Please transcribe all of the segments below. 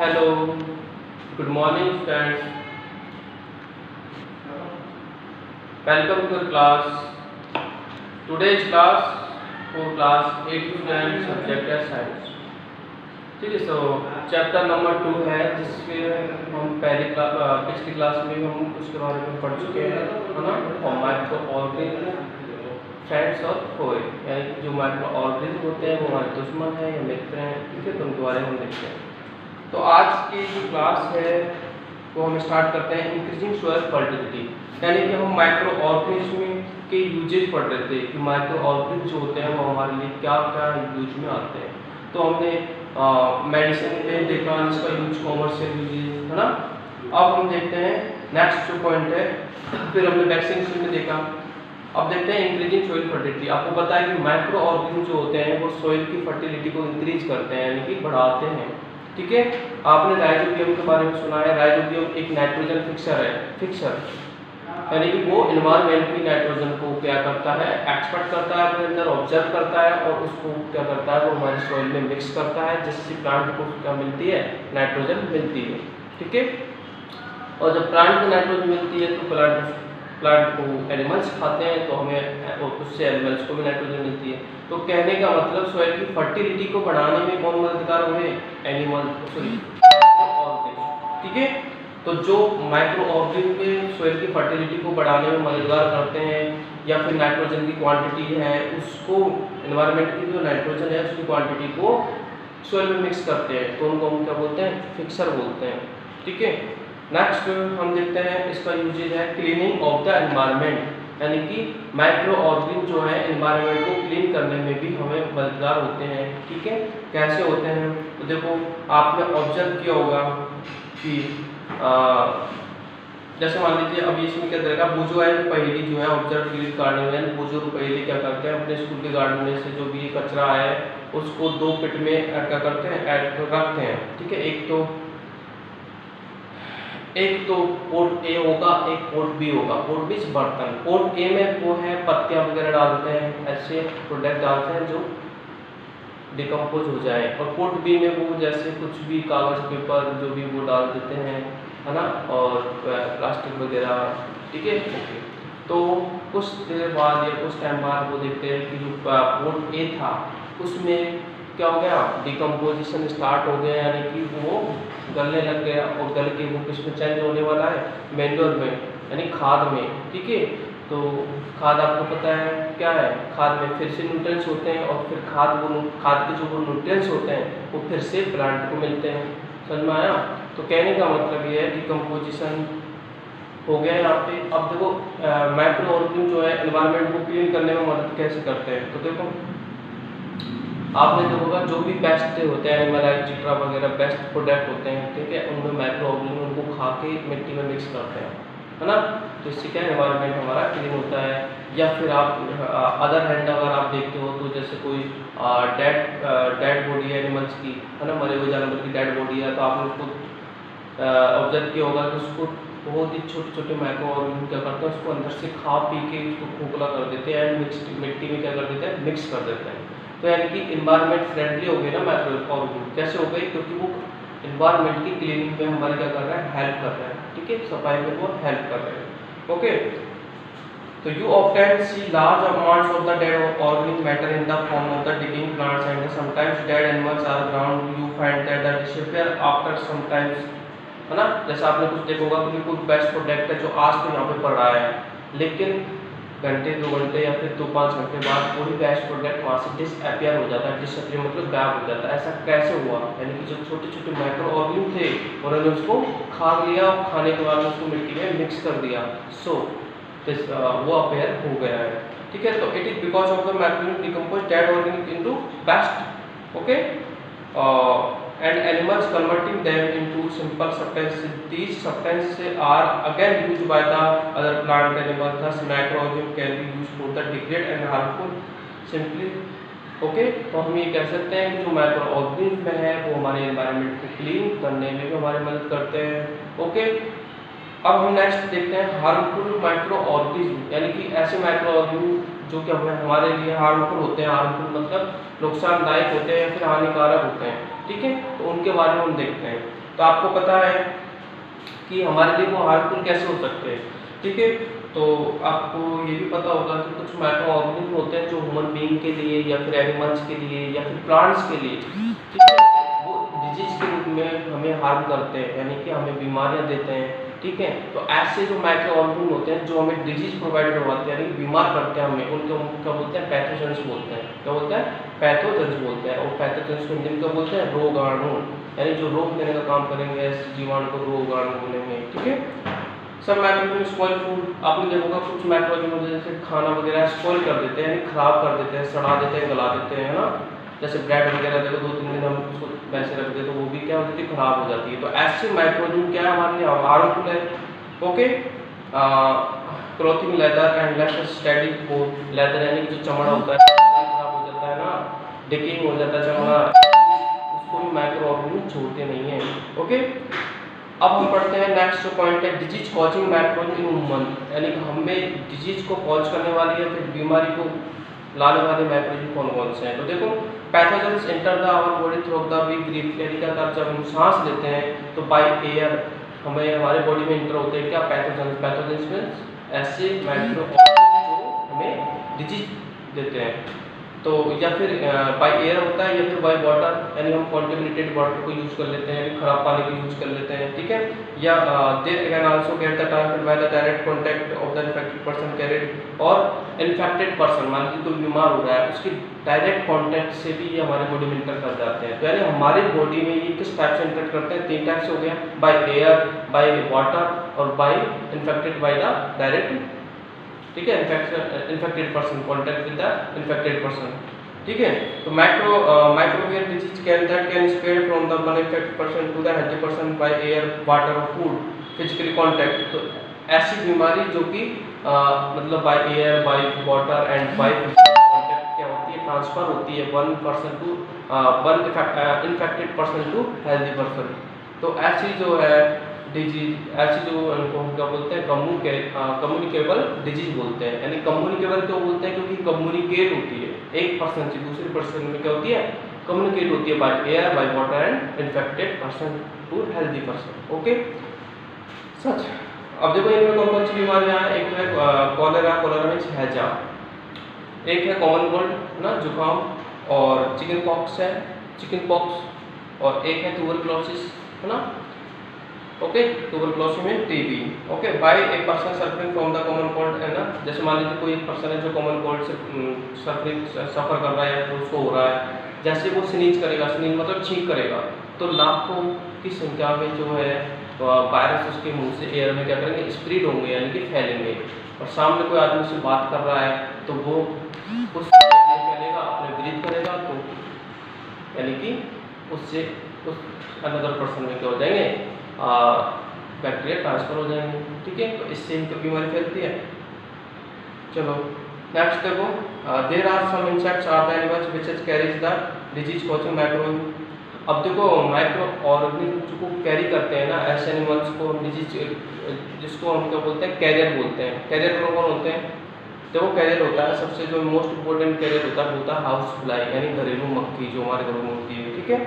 Hello, good morning friends. Welcome to your class. Today's class for class 8 to 10 subject है science. ठीक है, सो chapter number 2 है जिसके हम पिछली क्लास में हम उसके बारे में पढ़ चुके हैं, है ना। और माइक्रो ऑर्गेनिज्म फ्रेंड्स और फोए, यानी कि जो माइक्रो ऑर्गेनिज्म होते हैं वो हमारे दुश्मन हैं या मित्र हैं। ठीक है, तो उनके बारे में हम देखते हैं। तो आज की जो क्लास है वो हम स्टार्ट करते हैं इंक्रीजिंग सॉइल फर्टिलिटी, यानी कि हम माइक्रो ऑर्गेनिज्म के यूजेज पढ़ रहे थे कि माइक्रो ऑर्गेनिज्म जो होते हैं वो हमारे लिए क्या क्या यूज में आते हैं। तो हमने मेडिसिन में देखा इसका यूज, कॉमर्शियल यूजेज, है ना। अब हम देखते हैं नेक्स्ट जो पॉइंट है, फिर हमने वैक्सीनेशन में देखा। अब देखते हैं इंक्रीजिंग सॉइल फर्टिलिटी। आपको पता है कि माइक्रो ऑर्गेनिज्म जो होते हैं वो सॉइल की फर्टिलिटी को इंक्रीज करते हैं, यानी कि बढ़ाते हैं। ठीक है, आपने राइजोबियम के बारे में सुना है। राइजोबियम एक नाइट्रोजन फिक्सर यानी कि वो एनवायरनमेंट की नाइट्रोजन को क्या करता है, एक्सपेक्ट करता है, अपने अंदर ऑब्जर्व करता है और उसको क्या करता है, वो हमारे सॉइल में मिक्स करता है, जिससे प्लांट को क्या मिलती है, नाइट्रोजन मिलती है। ठीक है, और जब प्लांट को नाइट्रोजन मिलती है तो प्लांट को एनिमल्स खाते हैं, तो हमें उससे एनिमल्स को भी नाइट्रोजन मिलती है। तो कहने का मतलब सॉइल की फर्टिलिटी को बढ़ाने में कौन मददगार हुए, एनिमल, सॉरी ऑर्गेनिज्म। ठीक है, तो जो माइक्रो ऑर्गेनिज्म सॉइल की फर्टिलिटी को बढ़ाने में मददगार करते हैं, या फिर नाइट्रोजन की क्वांटिटी है उसको, एनवायरनमेंट की जो नाइट्रोजन है उसकी क्वांटिटी को सॉइल में मिक्स करते हैं, तो उनको हम क्या बोलते हैं, फिक्सर बोलते हैं। ठीक है, नेक्स्ट हम देखते हैं इसका यूजेज है क्लीनिंग ऑफ द एनवायरनमेंट, यानी कि माइक्रो ऑर्गेनिज्म जो है एनवायरनमेंट को क्लीन करने में भी हमें मददगार होते हैं। ठीक है, कैसे होते हैं, तो देखो आपने ऑब्जर्व किया होगा कि जैसे मान लीजिए अभी इसमें क्या करेगा, बुजो एंड पहेली जो है ऑब्जर्व फील्ड गार्डन में, बुजो और पहेली क्या करते हैं, अपने स्कूल के गार्डन में से जो भी कचरा है उसको दो पिट में क्या करते हैं, रखते हैं। ठीक है, एक तो पोर्ट ए होगा, एक पोर्ट बी होगा। पोर्ट बी बर्तन, पोर्ट ए में वो है पत्तियां वगैरह डालते हैं, ऐसे प्रोडक्ट डालते हैं जो डिकम्पोज हो जाए, और पोर्ट बी में वो जैसे कुछ भी कागज पेपर जो भी वो डाल देते हैं, है ना, और प्लास्टिक वगैरह। ठीक है, ओके। तो कुछ देर बाद या कुछ टाइम बाद वो देखते हैं कि जो पोर्ट ए था उसमें क्या हो गया, डिकम्पोजिशन स्टार्ट हो गया, यानी कि वो गलने लग गया, और गल के वो किस में चेंज होने वाला है, मैन्योर में, यानी खाद में। ठीक है, तो खाद आपको पता है क्या है, खाद में फिर से न्यूट्रिएंट्स होते हैं, और फिर खाद के जो वो न्यूट्रिएंट्स होते हैं वो फिर से प्लांट को मिलते हैं। समझ में आया। तो कहने का मतलब ये है डिकम्पोजिशन हो गया यहाँ पे। अब देखो माइक्रो ऑर्गेनिज्म जो है एनवायरनमेंट को क्लीन करने में मदद कैसे करते हैं, तो देखो आपने देखोगा जो भी बेस्ट होते हैं, एनिमल एक्स्ट्रा वगैरह बेस्ट प्रोडक्ट होते हैं, ठीक है, उनमें माइक्रो ऑर्गेनिज्म उनको खा के मिट्टी में मिक्स करते हैं, है ना। तो इससे क्या एनवायरनमेंट हमारा क्लीन होता है। या फिर आप अदर हैंड अगर आप देखते हो तो जैसे कोई डेड बॉडी है एनिमल्स की, है ना, मरे हुए जानवर की डेड बॉडी है, तो आपने उसको ऑब्जर्व किया होगा कि उसको बहुत ही छोटे छोटे माइक्रो ऑर्गेनिज्म क्या करते हैं, उसको अंदर से खा पी के उसको खोखला कर देते हैं, एंड मिट्टी में क्या कर देते हैं, मिक्स कर देते हैं। तो यानी कि इन्वायरमेंट फ्रेंडली हो गई ना माइक्रो ऑर्गेनिज्म। कैसे हो गई, क्योंकि वो इन्वायरमेंट की क्लीनिंग में हमारे क्या कर रहा है, हेल्प कर रहा है। ठीक है, सफाई में वो हेल्प कर रहे हैं। ओके, तो you often see large amounts of the dead organic matter in the form of the decaying plants and sometimes dead animals are ground. You find that the disappear after sometimes, है ना। जैसे आपने कुछ देखा होगा कि कोई बेस्ट प्रोडक्ट है जो आज तो यहाँ पे पड़ रहा है, लेकिन घंटे 2 घंटे या फिर 2-5 घंटे बाद पूरी बेस्ट प्रोडक्ट वहाँ से डिसअपियर हो जाता है। डिसअपियर मतलब गायब हो जाता है। ऐसा कैसे हुआ, यानी कि जो छोटे छोटे माइक्रो ऑर्गेनिज्म थे उन्होंने उसको खा लिया, और खाने के बाद उसको मिट्टी में मिक्स कर दिया, सो वो अपेयर हो गया है। ठीक है, तो it is because of the micro decompose dead organic into best, okay, and animals converting them into simple substances. These substances are again used by the other plant animals. Thus microorganism can be used for the degrade and harmful simply. Okay, तो हम ये कह सकते हैं कि जो micro organism है वो हमारे एनवायरनमेंट को क्लीन करने में भी हमारी मदद करते हैं। ओके, अब हम नेक्स्ट देखते हैं हार्मफुल माइक्रो ऑर्गेनिज्म, यानी कि ऐसे माइक्रो ऑर्गेनिज्म जो कि हमारे लिए हार्मफुल होते हैं। हार्मफुल मतलब नुकसानदायक होते हैं या फिर हानिकारक होते हैं। ठीक है, तो उनके बारे में हम देखते हैं। तो आपको पता है कि हमारे लिए वो हार्मफुल कैसे हो सकते हैं, ठीक है। तो आपको ये भी पता होगा कि कुछ माइक्रो ऑर्गेनिज्म होते हैं जो ह्यूमन बीइंग के लिए या फिर एनिमल्स के लिए या फिर प्लांट्स के लिए, ठीक है, वो डिजीज के रूप में हमें हार्म करते हैं, यानी कि हमें बीमारियां देते हैं, ठीक है। तो ऐसे जो माइक्रो ऑर्गेनिज्म होते हैं जो हमें डिजीज प्रोवाइड करवाते हैं, यानी कि बीमार करते हैं हमें, उनको क्या बोलते हैं, पैथोजेंस बोलते हैं। क्या बोलते हैं, पैथोजेंस बोलते हैं। और पैथोजेंस को हिंदी में क्या बोलते हैं, रोगाणु, यानी जो रोग देने का काम करेंगे ऐसे जीवाणु को रोगाणु बोलेंगे, ठीक है। सब माइक्रोऑर्गेनिज्म स्पॉइल फूड, आपने देखा होगा कुछ माइक्रोऑर्गेनिज्म जैसे खाना वगैरह स्पॉइल कर देते हैं, यानी खराब कर देते हैं, सड़ा देते हैं, गला देते हैं, है ना। जैसे ब्रेड वगैरह देखो 2-3 दिन हम उसको वैसे रख दें तो वो भी क्या हो जाती है, खराब हो जाती है। तो ऐसे माइक्रोऑर्गेनिज्म क्या है, हमारे लिए हार्मफुल है, okay. Clothing leather and less study को, लेदर यानी कि जो चमड़ा होता है खराब हो जाता है ना, डिकेइंग हो जाता है चमड़ा, उसको भी माइक्रोऑर्गेनिज्म छोड़ते नहीं है, ओके। अब हम पढ़ते हैं नेक्स्ट जो पॉइंट है, disease causing microorganism in human, यानी कि हमें डिजीज को कॉज करने वाली या फिर बीमारी को लाने वाले माइक्रोऑर्गेनिज्म कौन कौन से हैं। तो देखो, pathogens enter the our body through the we breathe, यानी कि जब हम सांस लेते हैं तो बाय एयर हमें हमारे बॉडी में एंटर होते हैं क्या, पैथोजेंस। पैथोजेंस में ऐसे माइक्रोऑर्गेनिज्म जो हमें डिजीज देते हैं। तो या फिर बाय एयर होता है या फिर बाय वाटर, यानी हम कॉन्टेमिनेटेड वाटर को यूज कर लेते हैं, यानी खराब पानी को यूज कर लेते हैं, ठीक है। या they can also get the transmitted by the direct contact of the infected person carried, और इन्फेक्टेड पर्सन मान लीजिए कोई बीमार हो रहा है, उसके डायरेक्ट कांटेक्ट से भी ये हमारे बॉडी में इंटर कर जाते हैं। तो यानी हमारी बॉडी में ये किस टाइप से इंटर करते हैं, 3 टाइप से हो गया, बाय एयर, बाय वाटर और by infected by the direct, ठीक है, infected person, contact with the infected person, ठीक है। तो microbial disease can spread from the one infected person to the healthy person by air, water और food, physically contact. तो ऐसी बीमारी जो कि मतलब by air, by water and by contact क्या होती है, ट्रांसफर होती है one infected person to healthy person. तो ऐसी जो है डिजीज, ऐसी जो उनको हम क्या बोलते हैं, कम्युनिकेबल डिजीज बोलते हैं। यानी कम्युनिकेबल क्यों बोलते हैं, क्योंकि कम्युनिकेट होती है एक पर्सन से दूसरे पर्सन में, क्या होती है, कम्युनिकेट होती है by air, by water and infected person to healthy person, okay. सच अब देखो इनमें कौन कौन सी बीमारियां हैं। एक तो है कॉलेरा, कॉलेरा मीन्स हैजा, एक है कॉमन कोल्ड ना, जुकाम, और चिकन पॉक्स है, चिकन पॉक्स, और एक है ट्यूबरक्लोसिस, है ना, ओके। ट्यूबरक्लोसिस में TB, okay. By a person suffering from the common cold, है ना, जैसे मान लीजिए कोई एक पर्सन है जो कॉमन कोल्ड से सफर कर रहा है या फिर उसको हो रहा है, जैसे वो स्नीज करेगा, स्नीज मतलब छींक करेगा, तो लाखों की संख्या में जो है वायरस उसके मुंह से एयर में क्या करेंगे, स्प्रेड होंगे, यानी कि फैलेंगे। और सामने कोई आदमी से बात कर रहा है तो वो उस फैलेगा, अपने ब्रीथ करेगा, तो यानी कि उससे उस अनदर पर्सन में क्या हो जाएंगे, बैक्टीरिया ट्रांसफर हो जाएंगे, ठीक है। तो इससे इनकी बीमारी फैलती है। चलो नेक्स्ट देखो, there are some insects are the animals which carries the disease causing micro. अब देखो माइक्रो ऑर्गेनिज्म को कैरी करते हैं ना, ऐसे एनिमल्स को डिजीज, जिसको हम क्या बोलते हैं, कैरियर बोलते हैं। कैरियर कौन कौन होते हैं, देखो कैरियर होता है सबसे जो मोस्ट इंपॉर्टेंट कैरियर होता है, वो होता है हाउस फ्लाई, यानी घरेलू मक्खी जो हमारे घरों में होती है, ठीक है।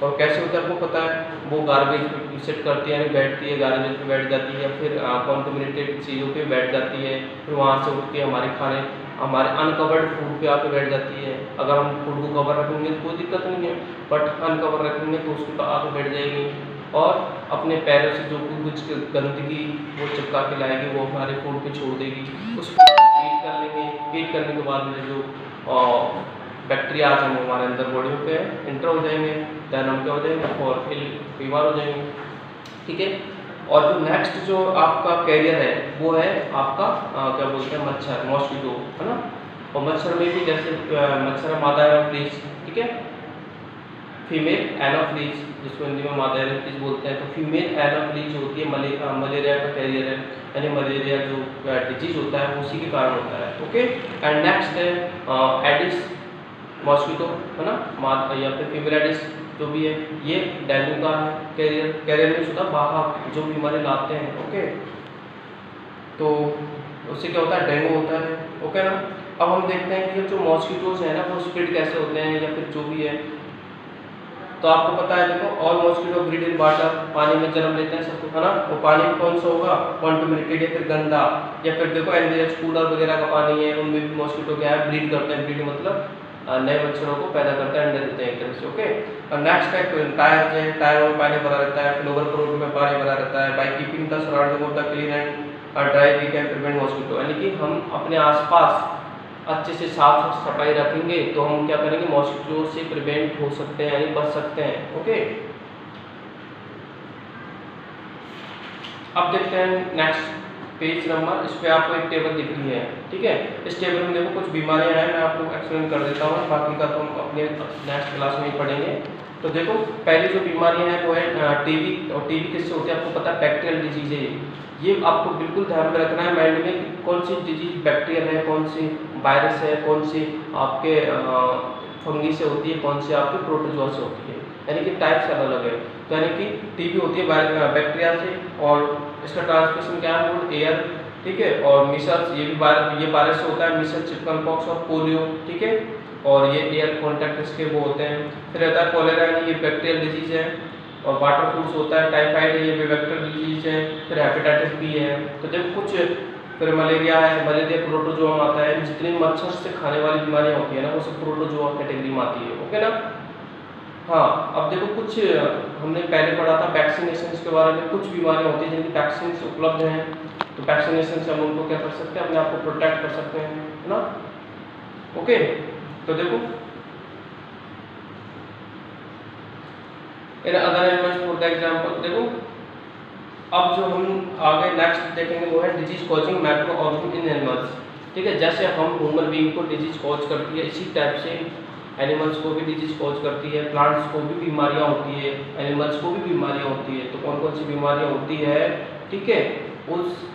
और कैसे होता है आपको पता है, वो गार्बेज पे सेट करती है, यानी बैठती है, गार्बेज पे बैठ जाती है, या फिर कॉन्टेमिनेटेड चीज़ों पे बैठ जाती है, फिर वहाँ से उठ के हमारे अनकवर्ड फूड पे आके बैठ जाती है। अगर हम फूड को कवर रखेंगे तो कोई दिक्कत नहीं है, बट अनकवर रखेंगे तो उसके पर आके बैठ जाएगी, और अपने पैरों से जो कुछ गंदगी वो चिपका के लाएगी, वो हमारे फूड पे छोड़ देगी, उसको हीट कर लेंगे। हीट करने के बाद में जो बैक्टीरिया आज हम हमारे अंदर बॉडी पे इंटर हो जाएंगे, दैन हम क्या हो जाएंगे, और बीमार हो जाएंगे, ठीक है। और जो नेक्स्ट जो आपका कैरियर है वो है आपका क्या बोलते हैं, मच्छर, मॉस्किटो, है ना। और मच्छर में भी जैसे मच्छर मादा एनोफ्लीज, ठीक है, फीमेल एनोफ्लीज, जिसको हिंदी में मादा एनोफ्लीज बोलते हैं। तो फीमेल एनोफ्लीज होती है मलेरिया का कैरियर है, यानी मलेरिया जो डिजीज होता है वो उसी के कारण होता है, ओके। एंड नेक्स्ट है एडिस मॉस्किटो, है ना, या फिर फीमेल एडिस जो भी है, ये डेंगू का है कैरियर। कैरियर में होता है बाहर जो बीमारी लाते हैं, ओके। तो उससे क्या होता है, डेंगू होता है, ओके ना। अब हम देखते हैं कि जो मॉस्किटोज है ना वो स्प्रेड कैसे होते हैं, या फिर जो भी है। तो आपको पता है, देखो all mosquito breed in water, पानी में जन्म लेते हैं सबको, है ना। वो पानी में कौन सा होगा, कॉन्टामिनेटेड या फिर गंदा, या फिर देखो एनवीएच कूलर वगैरह का पानी है, उनमें भी मॉस्किटो क्या है, ब्रीड करते हैं। ब्रीड मतलब नए मच्छरों को पैदा करते हैं, अंडे देते हैं एक तरह से। ओके, और नेक्स्ट टाइप टायर है, टायरों में पानी भरा रहता है, फ्लोवर प्रोड में पानी भरा रहता है। By keeping the surrounding of the clean and dry we can prevent mosquito, यानी कि हम अपने आसपास अच्छे से साफ सफाई रखेंगे तो हम क्या करेंगे, मॉस्किटो से प्रिवेंट हो सकते हैं, यानी बच सकते हैं। ओके, अब देखते हैं नेक्स्ट पेज नंबर, इस पे आपको एक टेबल दिख रही है, ठीक है। इस टेबल में देखो कुछ बीमारियां हैं, मैं आपको एक्सप्लेन कर देता हूँ, बाकी का तो हम अपने नेक्स्ट क्लास में ही पढ़ेंगे। तो देखो पहली जो बीमारियां हैं वो है टीबी, और टीबी किससे होती है आपको पता है, बैक्टीरियल डिजीज है। ये आपको बिल्कुल ध्यान में रखना है माइंड में कि कौन सी डिजीज बैक्टीरियल है, कौन सी वायरस है, कौन सी आपके फंगी से होती है, कौन सी आपके प्रोटोजोआ से होती है, यानी कि टाइप्स अलग अलग है। तो यानी कि टीबी होती है बैक्टीरिया से, और इसका ट्रांसमिशन क्या है, वो एयर, ठीक है। और मिसल्स, ये भी वायरस से होता है, मिसल्स, चिकन पॉक्स और पोलियो, ठीक है। और ये एयर कॉन्टैक्ट इसके वो होते हैं। फिर रहता है कोलेरा, यानी ये बैक्टीरियल डिजीज है। और वाटर फ्लूस होता है, टाइफाइड है, ये बैक्टीरियल डिजीज है। फिर हेपेटाइटिस बी है। तो जब कुछ, फिर मलेरिया है, मलेरिया प्रोटोजोआ में आता है। जितनी मच्छर से खाने वाली बीमारियां होती है ना, वो सब प्रोटोजोआ कैटेगरी में आती है। ओके ना। हाँ, अब देखो कुछ हमने पहले पढ़ा था वैक्सीनेशन के बारे में, कुछ बीमारियां होती हैं जिनकी वैक्सीन उपलब्ध हैं, तो वैक्सीनेशन से हम उनको क्या कर सकते हैं, अपने आप को प्रोटेक्ट कर सकते हैं, है ना। ओके, तो देखो in other animals for the example, देखो अब जो हम आगे नेक्स्ट देखेंगे वो है disease causing micro organism in animals, ठीक है। जैसे हम ह्यूमन बीइंग को डिजीज कॉज करती है, इसी टाइप से एनिमल्स को भी डिजीज कॉज करती है, प्लांट्स को भी बीमारियां होती है, एनिमल्स को भी बीमारियां होती है। तो कौन कौन सी बीमारियां होती है, ठीक है, उस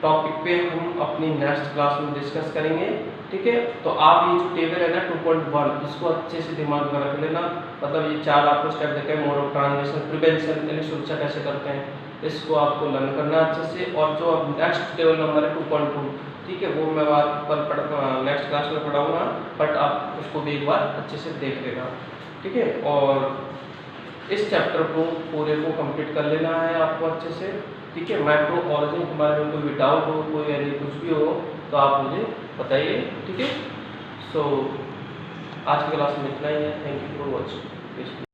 टॉपिक पे हम अपनी नेक्स्ट क्लास में डिस्कस करेंगे, ठीक है। तो आप ये जो टेबल है ना 2.1, इसको अच्छे से दिमाग में रख लेना। मतलब ये 4 आपको स्टेप देखे हैं, मोड ऑफ ट्रांसमिशन, प्रिवेंशन, यानी सुरक्षा कैसे करते हैं, इसको आपको लर्न करना अच्छे से। और जो अब नेक्स्ट टेबल नंबर है 2.2, ठीक है, वो मैं नेक्स्ट क्लास में पढ़ाऊँगा, बट आप उसको भी एक बार अच्छे से देख लेना, ठीक है। और इस चैप्टर को पूरे को कंप्लीट कर लेना है आपको अच्छे से, ठीक है। माइक्रो ऑर्गेनिज्म के बारे में कोई भी डाउट हो, कोई यानी कुछ भी हो, तो आप मुझे बताइए, ठीक है। सो आज की क्लास में इतना ही है। Thank you for watching.